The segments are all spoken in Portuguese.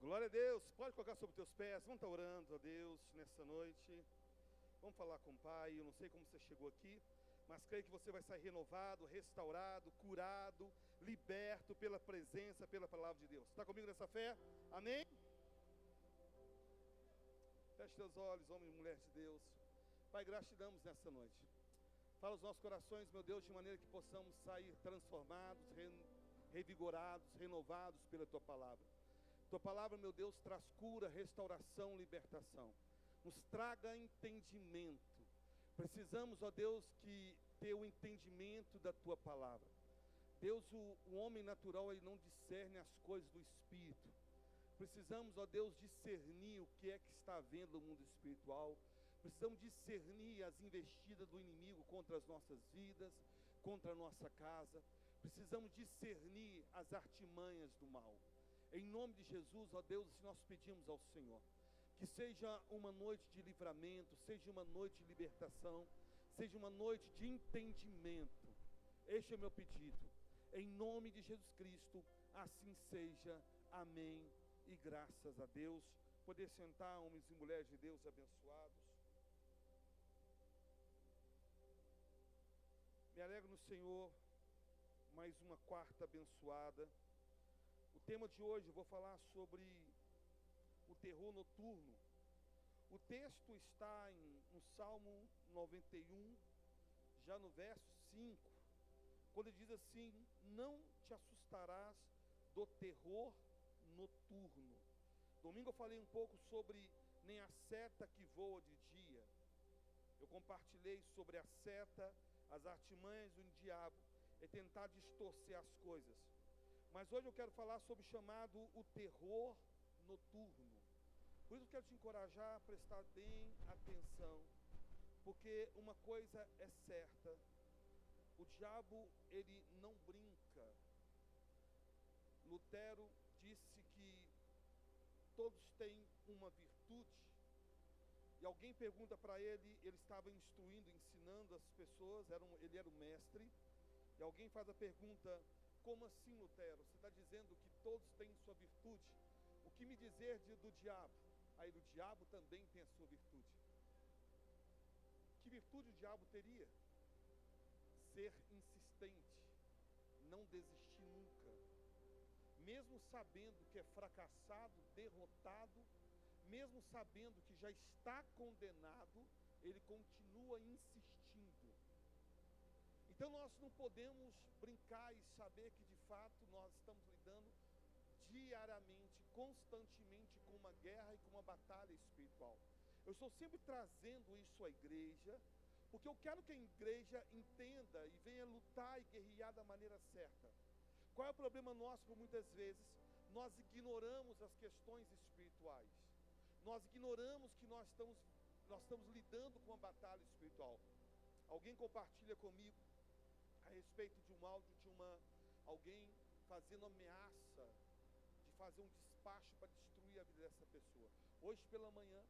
Glória a Deus. Pode colocar sobre os teus pés. Vamos estar orando a Deus nessa noite. Vamos falar com o Pai. Eu não sei como você chegou aqui, mas creio que você vai sair renovado, restaurado, curado, liberto pela presença, pela palavra de Deus. Está comigo nessa fé? Amém? Feche teus olhos, homem e mulher de Deus. Pai, graças te damos nessa noite. Fala os nossos corações, meu Deus, de maneira que possamos sair transformados, revigorados, renovados pela Tua palavra. Tua palavra, meu Deus, traz cura, restauração, libertação. Nos traga entendimento. Precisamos, ó Deus, que ter o entendimento da Tua palavra. Deus, o homem natural, ele não discerne as coisas do Espírito. Precisamos, ó Deus, discernir o que é que está havendo no mundo espiritual. Precisamos discernir as investidas do inimigo contra as nossas vidas, contra a nossa casa. Precisamos discernir as artimanhas do mal. Em nome de Jesus, ó Deus, nós pedimos ao Senhor que seja uma noite de livramento, seja uma noite de libertação, seja uma noite de entendimento. Este é o meu pedido. Em nome de Jesus Cristo, assim seja. Amém. E graças a Deus. Poder sentar, homens e mulheres de Deus abençoados. Me alegro no Senhor, mais uma quarta abençoada. O tema de hoje eu vou falar sobre o terror noturno. O texto está no Salmo 91, já no verso 5, quando ele diz assim: não te assustarás do terror noturno. Domingo eu falei um pouco sobre nem a seta que voa de dia. Eu compartilhei sobre a seta, as artimanhas do diabo, é tentar distorcer as coisas. Mas hoje eu quero falar sobre o chamado o terror noturno. Por isso eu quero te encorajar a prestar bem atenção, porque uma coisa é certa: o diabo, ele não brinca. Lutero disse que todos têm uma virtude, e alguém pergunta para ele, ele estava instruindo, ensinando as pessoas, ele era o mestre, e alguém faz a pergunta: como assim, Lutero? Você está dizendo que todos têm sua virtude? O que me dizer do diabo? Aí o diabo também tem a sua virtude. Que virtude o diabo teria? Ser insistente, não desistir nunca. Mesmo sabendo que é fracassado, derrotado, mesmo sabendo que já está condenado, ele continua insistindo. Então nós não podemos brincar e saber que de fato nós estamos lidando diariamente, constantemente com uma guerra e com uma batalha espiritual. Eu estou sempre trazendo isso à igreja, porque eu quero que a igreja entenda e venha lutar e guerrear da maneira certa. Qual é o problema nosso? Por muitas vezes nós ignoramos as questões espirituais. Nós ignoramos que nós estamos lidando com uma batalha espiritual. Alguém compartilha comigo a respeito de um áudio de alguém fazendo ameaça de fazer um despacho para destruir a vida dessa pessoa. Hoje pela manhã,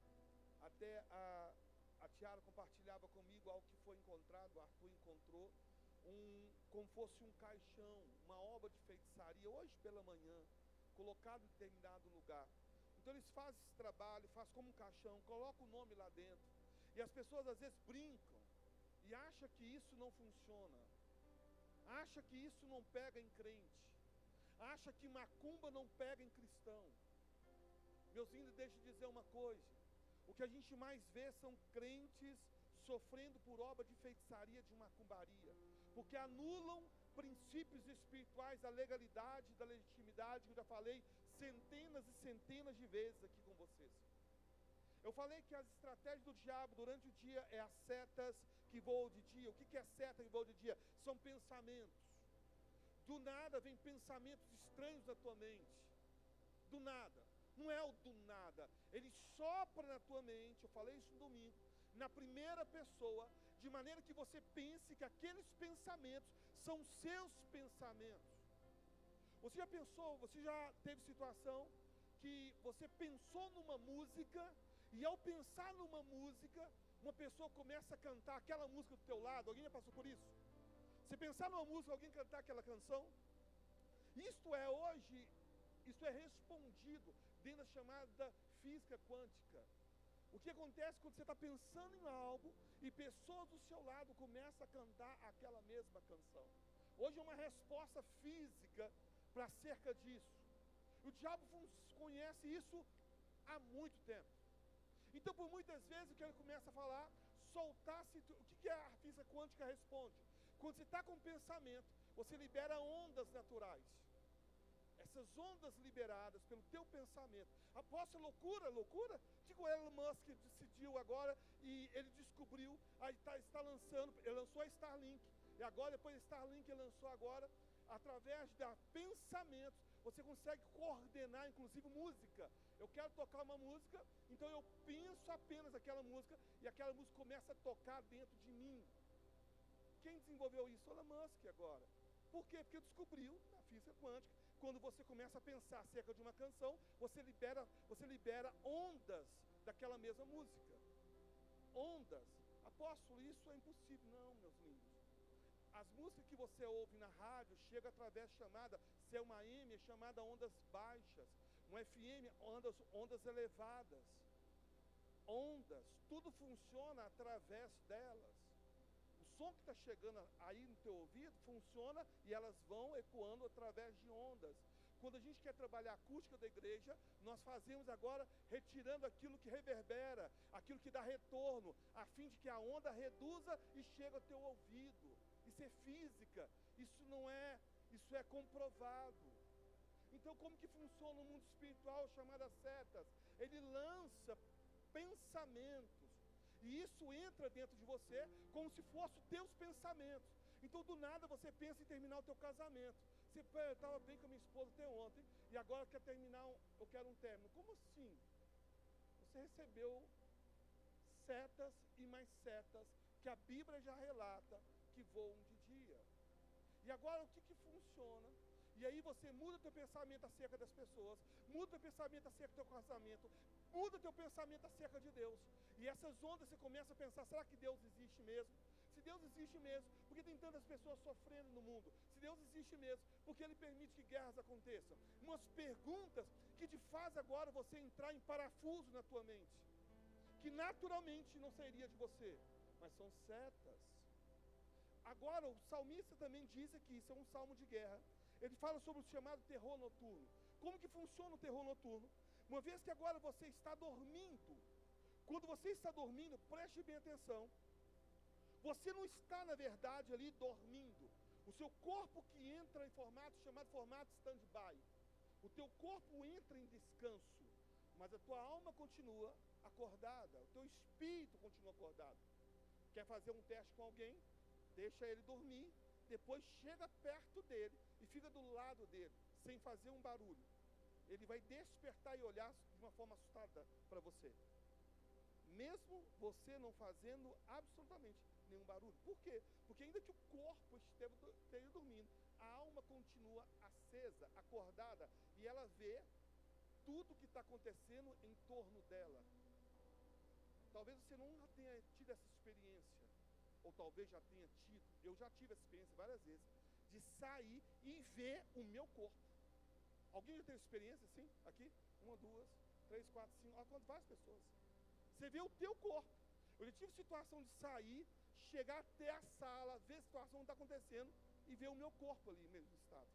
até a Tiara compartilhava comigo algo que foi encontrado. O Arthur encontrou como fosse um caixão, uma obra de feitiçaria, hoje pela manhã, colocado em determinado lugar. Então eles fazem esse trabalho, fazem como um caixão, colocam o nome lá dentro, e as pessoas às vezes brincam e acham que isso não funciona, acha que isso não pega em crente, acha que macumba não pega em cristão. Meus filhos, deixa eu dizer uma coisa: o que a gente mais vê são crentes sofrendo por obra de feitiçaria, de macumbaria, porque anulam princípios espirituais, da legalidade, da legitimidade, que eu já falei centenas e centenas de vezes aqui com vocês. Eu falei que as estratégias do diabo durante o dia é as setas que voam de dia. O que é seta que voa de dia? São pensamentos. Do nada vem pensamentos estranhos na tua mente. Do nada. Não é o do nada. Ele sopra na tua mente. Eu falei isso no domingo. Na primeira pessoa, de maneira que você pense que aqueles pensamentos são seus pensamentos. Você já pensou, você já teve situação que você pensou numa música, e ao pensar numa música, uma pessoa começa a cantar aquela música do teu lado? Alguém já passou por isso? Você pensar numa música, alguém cantar aquela canção? Isto é hoje Isso é respondido dentro da chamada física quântica. O que acontece quando você está pensando em algo e pessoas do seu lado começam a cantar aquela mesma canção? Hoje é uma resposta física para acerca disso. O diabo conhece isso há muito tempo. Então, por muitas vezes, o que ele começa a falar, soltar-se. O que a física quântica responde? Quando você está com um pensamento, você libera ondas naturais. Essas ondas liberadas pelo teu pensamento. Após loucura, que o Elon Musk decidiu agora e ele descobriu, aí está lançando, ele lançou a Starlink, e agora depois da Starlink ele lançou agora, através de pensamentos, você consegue coordenar inclusive música. Eu quero tocar uma música, então eu penso apenas aquela música, e aquela música começa a tocar dentro de mim. Quem desenvolveu isso? Elon Musk agora. Por quê? Porque descobriu na física quântica, quando você começa a pensar acerca de uma canção, você libera ondas daquela mesma música. Ondas. Apóstolo, isso é impossível. Não, meus lindos. As músicas que você ouve na rádio chegam através chamada, se é uma M, é chamada ondas baixas. Um FM, ondas elevadas. Ondas. Tudo funciona através delas. O som que está chegando aí no teu ouvido funciona e elas vão ecoando através de ondas. Quando a gente quer trabalhar a acústica da igreja, nós fazemos agora retirando aquilo que reverbera, aquilo que dá retorno, a fim de que a onda reduza e chegue ao teu ouvido. Isso é física, isso é comprovado. Então, como que funciona o mundo espiritual chamado setas? Ele lança pensamentos. E isso entra dentro de você como se fosse os teus pensamentos. Então, do nada, você pensa em terminar o teu casamento. Você, eu estava bem com a minha esposa até ontem, e agora eu quero um término. Como assim? Você recebeu setas e mais setas, que a Bíblia já relata, que voam de dia. E agora, o que funciona? E aí você muda o teu pensamento acerca das pessoas, muda o teu pensamento acerca do teu casamento, muda o teu pensamento acerca de Deus. E essas ondas você começa a pensar, será que Deus existe mesmo? Se Deus existe mesmo, por que tem tantas pessoas sofrendo no mundo? Se Deus existe mesmo, por que Ele permite que guerras aconteçam? Umas perguntas que te faz agora você entrar em parafuso na tua mente, que naturalmente não seria de você, mas são setas. Agora, o salmista também diz aqui, isso é um salmo de guerra, ele fala sobre o chamado terror noturno. Como que funciona o terror noturno? Uma vez que agora você está dormindo, quando você está dormindo, preste bem atenção, você não está, na verdade, ali dormindo. O seu corpo que entra em chamado formato stand-by. O teu corpo entra em descanso, mas a tua alma continua acordada, o teu espírito continua acordado. Quer fazer um teste com alguém? Deixa ele dormir, depois chega perto dele e fica do lado dele, sem fazer um barulho. Ele vai despertar e olhar de uma forma assustada para você. Mesmo você não fazendo absolutamente nenhum barulho. Por quê? Porque ainda que o corpo esteja dormindo, a alma continua acesa, acordada, e ela vê tudo que está acontecendo em torno dela. Talvez você nunca tenha tido essa experiência, ou talvez já tenha tido. Eu já tive essa experiência várias vezes, de sair e ver o meu corpo. Alguém já teve experiência assim? Aqui? 1, 2, 3, 4, 5, olha várias pessoas. Você vê o teu corpo. Eu já tive situação de sair, chegar até a sala, ver a situação que está acontecendo e ver o meu corpo ali mesmo estado.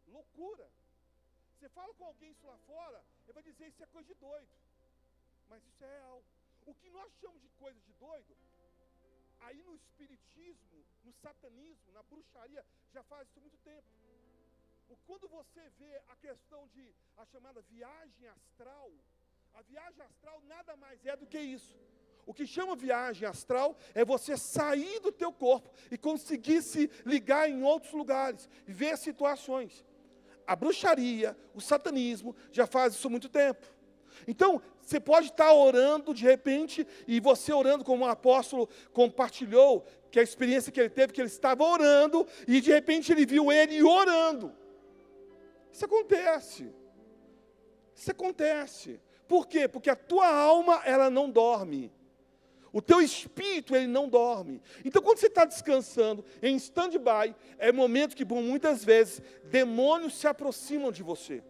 Loucura. Você fala com alguém isso lá fora, ele vai dizer, isso é coisa de doido. Mas isso é real. O que nós chamamos de coisa de doido, aí no espiritismo, no satanismo, na bruxaria, já faz isso há muito tempo. Quando você vê a questão de a chamada viagem astral, a viagem astral nada mais é do que isso. O que chama viagem astral é você sair do teu corpo e conseguir se ligar em outros lugares, ver situações. A bruxaria, o satanismo já faz isso há muito tempo. Então, você pode estar orando de repente, e você orando, como o apóstolo compartilhou, que a experiência que ele teve, que ele estava orando, e de repente ele viu ele orando. Isso acontece. Isso acontece. Por quê? Porque a tua alma, ela não dorme. O teu espírito, ele não dorme. Então, quando você está descansando em stand-by, é momento que, por muitas vezes, demônios se aproximam de você.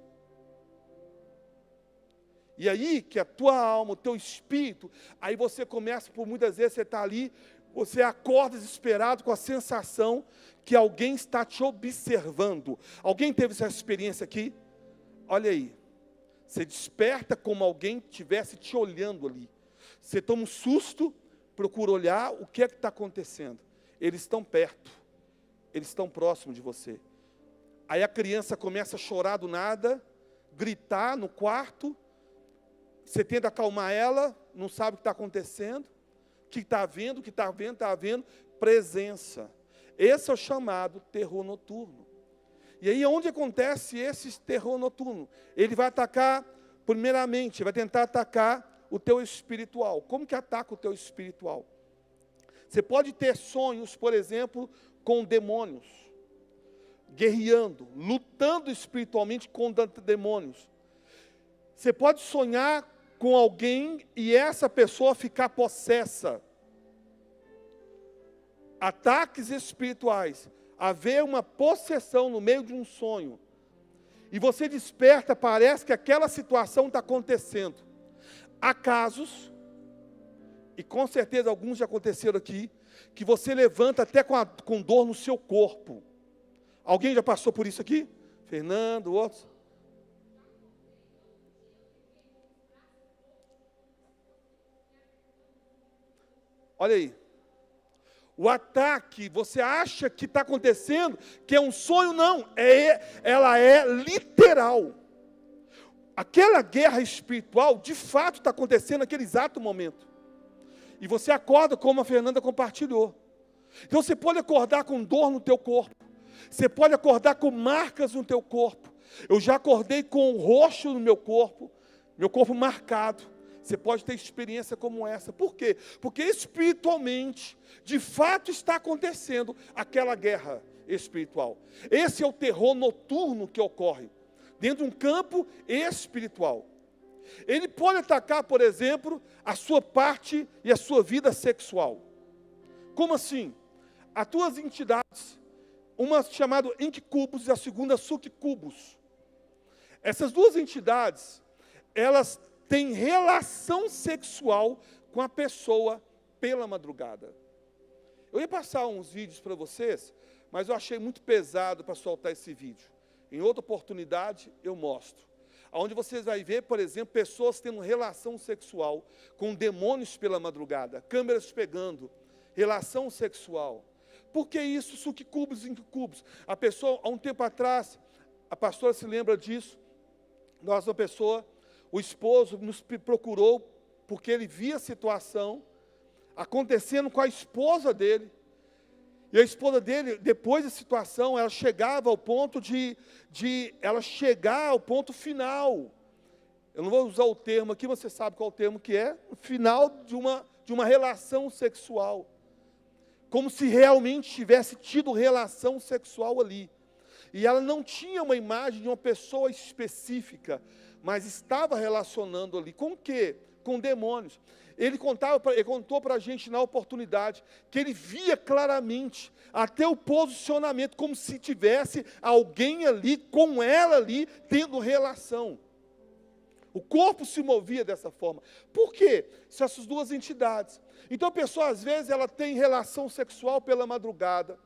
E aí que a tua alma, o teu espírito, aí você começa, por muitas vezes você está ali, você acorda desesperado com a sensação que alguém está te observando. Alguém teve essa experiência aqui? Olha aí, você desperta como alguém estivesse te olhando ali. Você toma um susto, procura olhar o que é que está acontecendo. Eles estão perto, eles estão próximos de você. Aí a criança começa a chorar do nada, gritar no quarto, você tenta acalmar ela, não sabe o que está acontecendo, o que está vendo, presença. Esse é o chamado terror noturno. E aí onde acontece esse terror noturno? Ele vai atacar, primeiramente, vai tentar atacar o teu espiritual. Como que ataca o teu espiritual? Você pode ter sonhos, por exemplo, com demônios, guerreando, lutando espiritualmente contra demônios. Você pode sonhar com alguém e essa pessoa ficar possessa. Ataques espirituais. Haver uma possessão no meio de um sonho. E você desperta, parece que aquela situação está acontecendo. Há casos, e com certeza alguns já aconteceram aqui, que você levanta até com dor no seu corpo. Alguém já passou por isso aqui? Fernando, outros? Olha aí. O ataque, você acha que está acontecendo, que é um sonho, não. Ela é literal. Aquela guerra espiritual, de fato, está acontecendo naquele exato momento. E você acorda como a Fernanda compartilhou. Então você pode acordar com dor no teu corpo. Você pode acordar com marcas no teu corpo. Eu já acordei com um roxo no meu corpo marcado. Você pode ter experiência como essa. Por quê? Porque espiritualmente, de fato está acontecendo aquela guerra espiritual. Esse é o terror noturno que ocorre dentro de um campo espiritual. Ele pode atacar, por exemplo, a sua parte e a sua vida sexual. Como assim? As tuas entidades, uma chamada incubus e a segunda succubus. Essas duas entidades, elas têm relação sexual com a pessoa pela madrugada. Eu ia passar uns vídeos para vocês, mas eu achei muito pesado para soltar esse vídeo. Em outra oportunidade, eu mostro. Onde vocês vão ver, por exemplo, pessoas tendo relação sexual com demônios pela madrugada, câmeras pegando, relação sexual. Por que isso? Succubus e incubus. A pessoa, há um tempo atrás, a pastora se lembra disso, uma pessoa, o esposo nos procurou, porque ele via a situação acontecendo com a esposa dele. E a esposa dele, depois da situação, ela chegava ao ponto de ela chegar ao ponto final. Eu não vou usar o termo aqui, você sabe qual é o termo que é. O final de uma relação sexual. Como se realmente tivesse tido relação sexual ali. E ela não tinha uma imagem de uma pessoa específica, mas estava relacionando ali. Com o quê? Com demônios. Ele contou para a gente na oportunidade que ele via claramente até o posicionamento, como se tivesse alguém ali, com ela ali, tendo relação. O corpo se movia dessa forma. Por quê? São essas duas entidades. Então a pessoa, às vezes, ela tem relação sexual pela madrugada.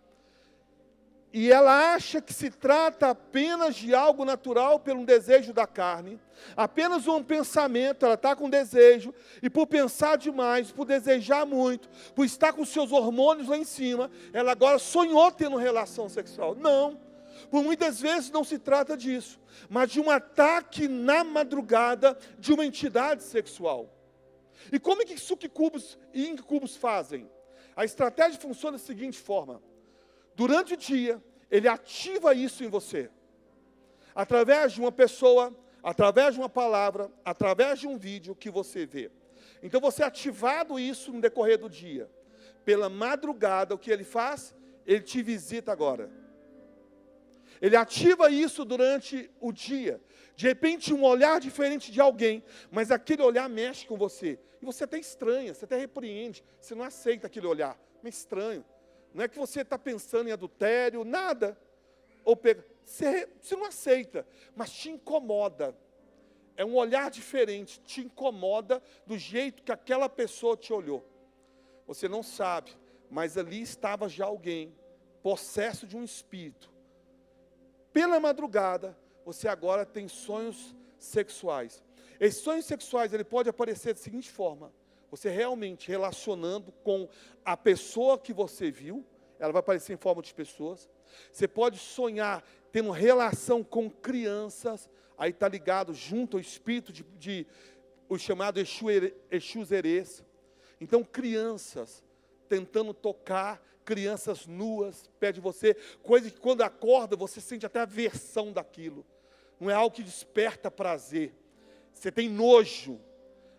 E ela acha que se trata apenas de algo natural pelo desejo da carne. Apenas um pensamento, ela está com desejo. E por pensar demais, por desejar muito, por estar com seus hormônios lá em cima, ela agora sonhou tendo relação sexual. Não. Por muitas vezes não se trata disso. Mas de um ataque na madrugada de uma entidade sexual. E como é que succubus e incubus fazem? A estratégia funciona da seguinte forma. Durante o dia, ele ativa isso em você. Através de uma pessoa, através de uma palavra, através de um vídeo que você vê. Então, você ativado isso no decorrer do dia. Pela madrugada, o que ele faz? Ele te visita agora. Ele ativa isso durante o dia. De repente, um olhar diferente de alguém, mas aquele olhar mexe com você. E você até estranha, você até repreende, você não aceita aquele olhar. É estranho. Não é que você está pensando em adultério, nada. Ou você não aceita, mas te incomoda. é um olhar diferente, te incomoda do jeito que aquela pessoa te olhou. Você não sabe, mas ali estava já alguém, possesso de um espírito. Pela madrugada, você agora tem sonhos sexuais. Esses sonhos sexuais, ele pode aparecer da seguinte forma: você realmente relacionando com a pessoa que você viu, ela vai aparecer em forma de pessoas. Você pode sonhar tendo relação com crianças, aí está ligado junto ao espírito o chamado Exus Erês. Então, crianças tentando tocar, crianças nuas, perto de você, coisa que quando acorda, você sente até aversão daquilo. Não é algo que desperta prazer. Você tem nojo,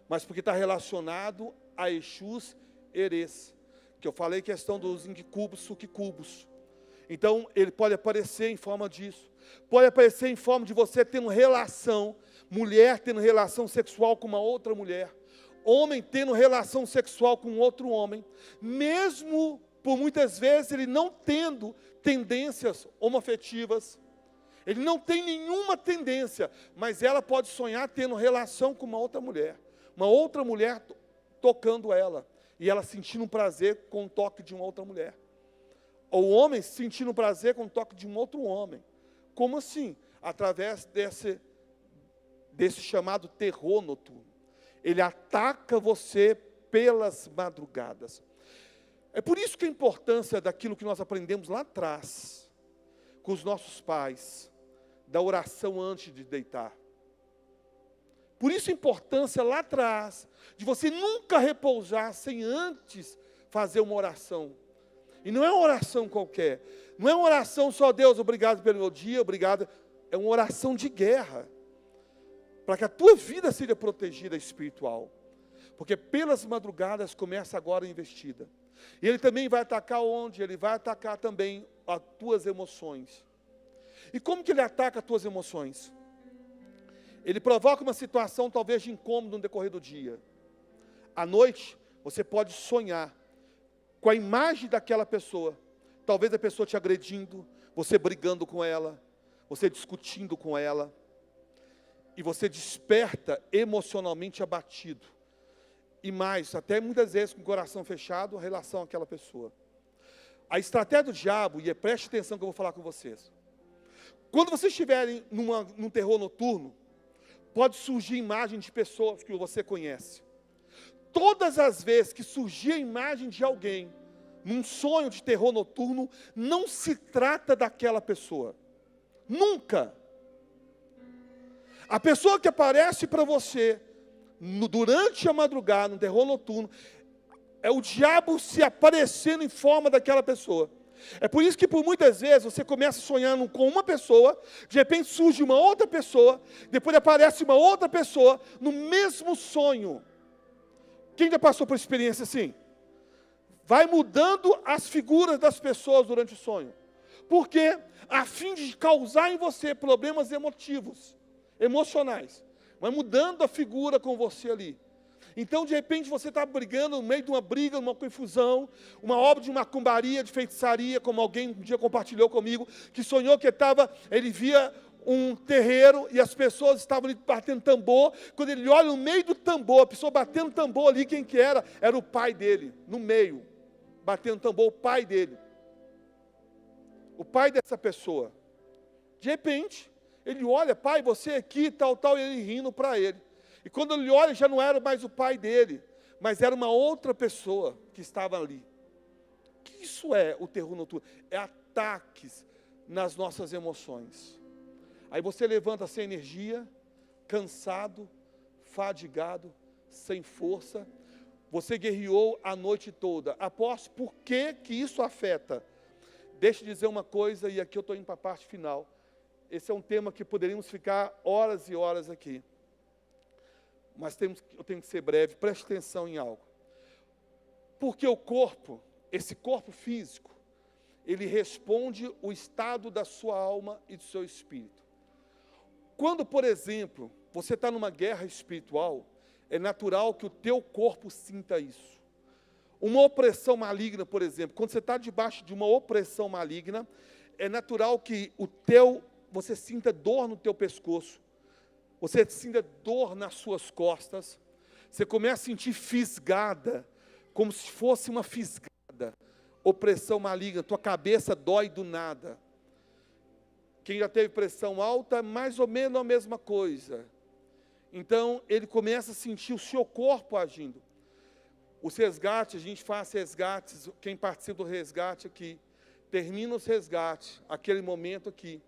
mas porque está relacionado a Exus Erês, que eu falei questão dos incubos, suquicubos. Então, ele pode aparecer em forma disso. Pode aparecer em forma de você tendo relação, mulher tendo relação sexual com uma outra mulher, homem tendo relação sexual com outro homem, mesmo por muitas vezes ele não tendo tendências homoafetivas, ele não tem nenhuma tendência, mas ela pode sonhar tendo relação com uma outra mulher tocando ela, e ela sentindo um prazer com o toque de uma outra mulher. Ou o homem sentindo prazer com o toque de um outro homem. Como assim? Através desse chamado terror noturno. Ele ataca você pelas madrugadas. É por isso que a importância daquilo que nós aprendemos lá atrás, com os nossos pais, da oração antes de deitar. Por isso a importância lá atrás, de você nunca repousar sem antes fazer uma oração. E não é uma oração qualquer. Não é uma oração só, Deus, obrigado pelo meu dia, obrigado. É uma oração de guerra. Para que a tua vida seja protegida espiritual. Porque pelas madrugadas começa agora a investida. E ele também vai atacar onde? Ele vai atacar também as tuas emoções. E como que ele ataca as tuas emoções? Ele provoca uma situação talvez de incômodo no decorrer do dia. À noite, você pode sonhar com a imagem daquela pessoa. Talvez a pessoa te agredindo, você brigando com ela, você discutindo com ela. E você desperta emocionalmente abatido. E mais, até muitas vezes com o coração fechado, em relação àquela pessoa. A estratégia do diabo, e preste atenção que eu vou falar com vocês. Quando vocês estiverem num terror noturno, pode surgir imagem de pessoas que você conhece. Todas as vezes que surgir a imagem de alguém, num sonho de terror noturno, não se trata daquela pessoa. Nunca. A pessoa que aparece para você, durante a madrugada, no terror noturno, é o diabo se aparecendo em forma daquela pessoa. É por isso que por muitas vezes você começa sonhando com uma pessoa, de repente surge uma outra pessoa, depois aparece uma outra pessoa, no mesmo sonho. Quem já passou por experiência assim? Vai mudando as figuras das pessoas durante o sonho. Por quê? A fim de causar em você problemas emocionais. Vai mudando a figura com você ali. Então, de repente, você está brigando no meio de uma briga, uma confusão, uma obra de macumbaria, de feitiçaria, como alguém um dia compartilhou comigo, que sonhou que ele via um terreiro e as pessoas estavam ali batendo tambor. Quando ele olha no meio do tambor, a pessoa batendo tambor ali, quem que era? Era o pai dele, no meio, batendo tambor, o pai dele. O pai dessa pessoa. De repente, ele olha, pai, você aqui, tal, e ele rindo para ele. E quando ele olha, já não era mais o pai dele, mas era uma outra pessoa que estava ali. O que isso é o terror noturno? É ataques nas nossas emoções. Aí você levanta sem energia, cansado, fadigado, sem força. Você guerreou a noite toda. Após, por que isso afeta? Deixa eu dizer uma coisa, e aqui eu estou indo para a parte final. Esse é um tema que poderíamos ficar horas e horas aqui. Mas eu tenho que ser breve, preste atenção em algo. Porque o corpo, esse corpo físico, ele responde o estado da sua alma e do seu espírito. Quando, por exemplo, você está numa guerra espiritual, é natural que o teu corpo sinta isso. Uma opressão maligna, por exemplo, quando você está debaixo de uma opressão maligna, é natural que você sinta dor no teu pescoço. você sinta dor nas suas costas, você começa a sentir fisgada, como se fosse uma fisgada, opressão maligna, tua cabeça dói do nada. Quem já teve pressão alta, mais ou menos a mesma coisa. Então, ele começa a sentir o seu corpo agindo. Os resgates, a gente faz resgates, quem participa do resgate aqui, termina os resgates, aquele momento aqui.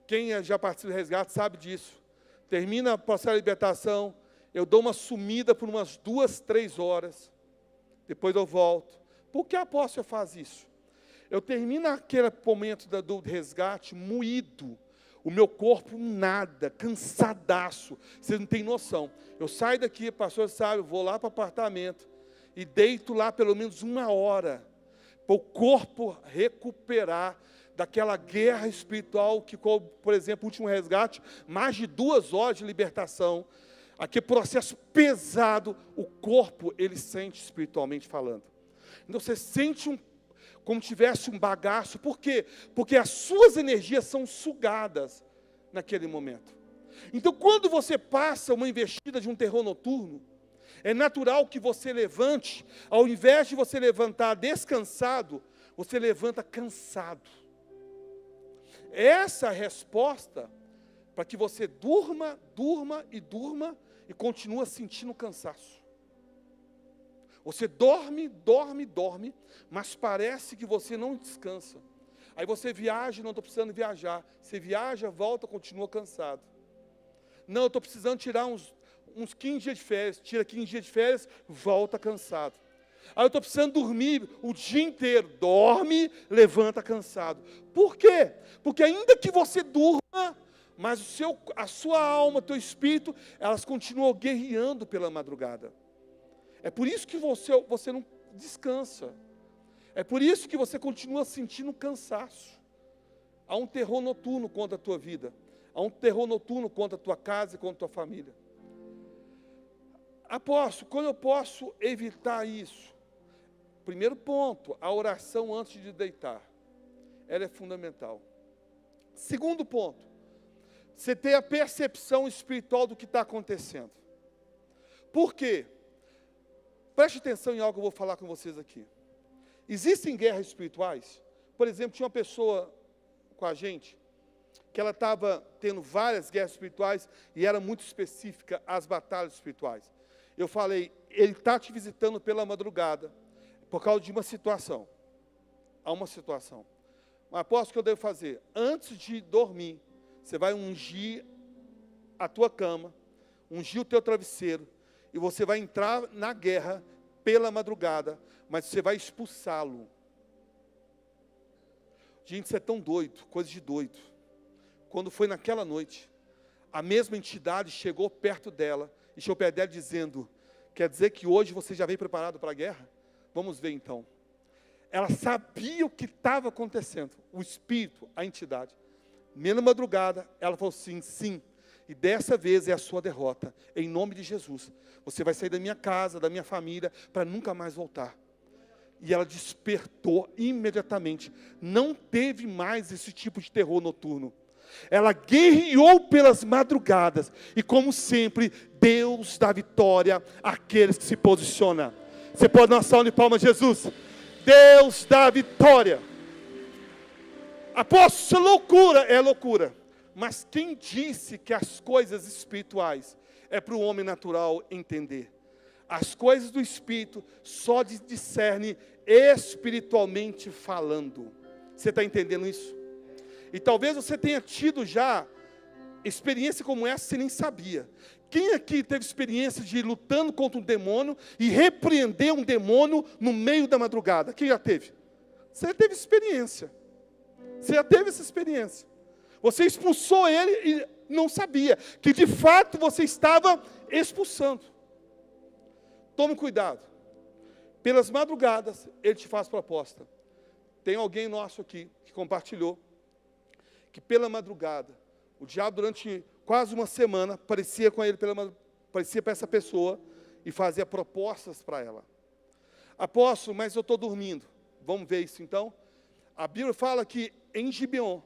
Quem já participa do resgate sabe disso. Termina o processo de libertação, eu dou uma sumida por umas 2, 3 horas, depois eu volto. Por que a apóstolo faz isso? Eu termino aquele momento do resgate moído, o meu corpo nada, cansadaço, vocês não têm noção. Eu saio daqui, o pastor sabe, eu vou lá para o apartamento e deito lá pelo menos 1 hora, para o corpo recuperar daquela guerra espiritual que, por exemplo, o último resgate, mais de 2 horas de libertação, aquele processo pesado, o corpo, ele sente espiritualmente falando. Então você sente como tivesse um bagaço. Por quê? Porque as suas energias são sugadas naquele momento. Então, quando você passa uma investida de um terror noturno, é natural que você levante, ao invés de você levantar descansado, você levanta cansado. Essa é a resposta para que você durma e continua sentindo cansaço. Você dorme, mas parece que você não descansa. Aí você viaja, não estou precisando viajar. Você viaja, volta, continua cansado. Não, eu estou precisando tirar uns 15 dias de férias. Tira 15 dias de férias, volta cansado. Aí eu estou precisando dormir o dia inteiro. Dorme, levanta cansado. Por quê? Porque ainda que você durma, mas a sua alma, teu espírito, elas continuam guerreando pela madrugada. É por isso que você não descansa. É por isso que você continua sentindo cansaço. Há um terror noturno contra a tua vida. Há um terror noturno contra a tua casa e contra a tua família. Apóstolo, como eu posso evitar isso? Primeiro ponto, a oração antes de deitar. Ela é fundamental. Segundo ponto, você ter a percepção espiritual do que está acontecendo. Por quê? Preste atenção em algo que eu vou falar com vocês aqui. Existem guerras espirituais. Por exemplo, tinha uma pessoa com a gente, que ela estava tendo várias guerras espirituais, e era muito específica as batalhas espirituais. Eu falei, ele está te visitando pela madrugada, por causa de uma situação. Há uma situação. Mas apóstolo, o que eu devo fazer? Antes de dormir, você vai ungir a tua cama, ungir o teu travesseiro, e você vai entrar na guerra pela madrugada, mas você vai expulsá-lo. Gente, isso é tão doido, coisa de doido. Quando foi naquela noite, a mesma entidade chegou perto dela, e chegou perto dela dizendo, quer dizer que hoje você já veio preparado para a guerra? Vamos ver então. Ela sabia o que estava acontecendo, o espírito, a entidade. Na madrugada, ela falou sim, sim. E dessa vez é a sua derrota, em nome de Jesus. Você vai sair da minha casa, da minha família, para nunca mais voltar. E ela despertou imediatamente. Não teve mais esse tipo de terror noturno. Ela guerreou pelas madrugadas. E como sempre, Deus dá vitória àqueles que se posicionam. Você pode dar uma salva de palmas, Jesus. Deus dá vitória. Apóstolo, loucura, é loucura. Mas quem disse que as coisas espirituais é para o homem natural entender? As coisas do Espírito só discerne espiritualmente falando. Você está entendendo isso? E talvez você tenha tido já experiência como essa, você nem sabia. Quem aqui teve experiência de ir lutando contra um demônio e repreender um demônio no meio da madrugada? Quem já teve? Você já teve experiência. Você já teve essa experiência. Você expulsou ele e não sabia que de fato você estava expulsando. Tome cuidado. Pelas madrugadas, ele te faz proposta. Tem alguém nosso aqui que compartilhou que pela madrugada, o diabo durante quase uma semana aparecia para essa pessoa e fazia propostas para ela. Apóstolo, mas eu estou dormindo. Vamos ver isso então? A Bíblia fala que em Gibeon,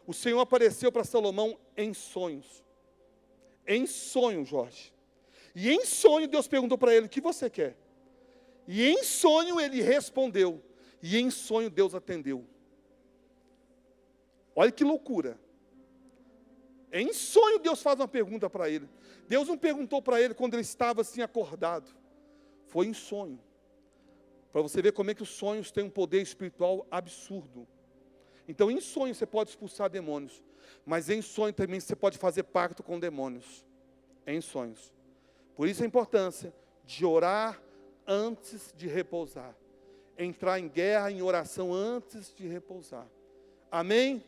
o Senhor apareceu para Salomão em sonhos. Em sonho, Jorge. E em sonho Deus perguntou para ele, o que você quer? E em sonho ele respondeu. E em sonho Deus atendeu. Olha que loucura. Em sonho Deus faz uma pergunta para ele. Deus não perguntou para ele quando ele estava assim acordado. Foi em sonho. Para você ver como é que os sonhos têm um poder espiritual absurdo. Então em sonho você pode expulsar demônios. Mas em sonho também você pode fazer pacto com demônios. Em sonhos. Por isso a importância de orar antes de repousar. Entrar em guerra, em oração antes de repousar. Amém?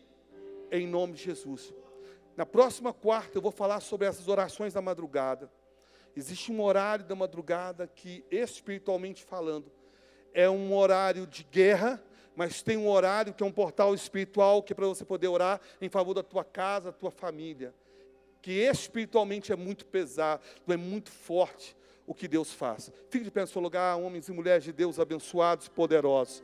Em nome de Jesus. Na próxima quarta eu vou falar sobre essas orações da madrugada. Existe um horário da madrugada que, espiritualmente falando, é um horário de guerra, mas tem um horário que é um portal espiritual, que é para você poder orar em favor da tua casa, da tua família. Que espiritualmente é muito pesado, é muito forte o que Deus faz. Fique de pé no seu lugar, homens e mulheres de Deus abençoados e poderosos.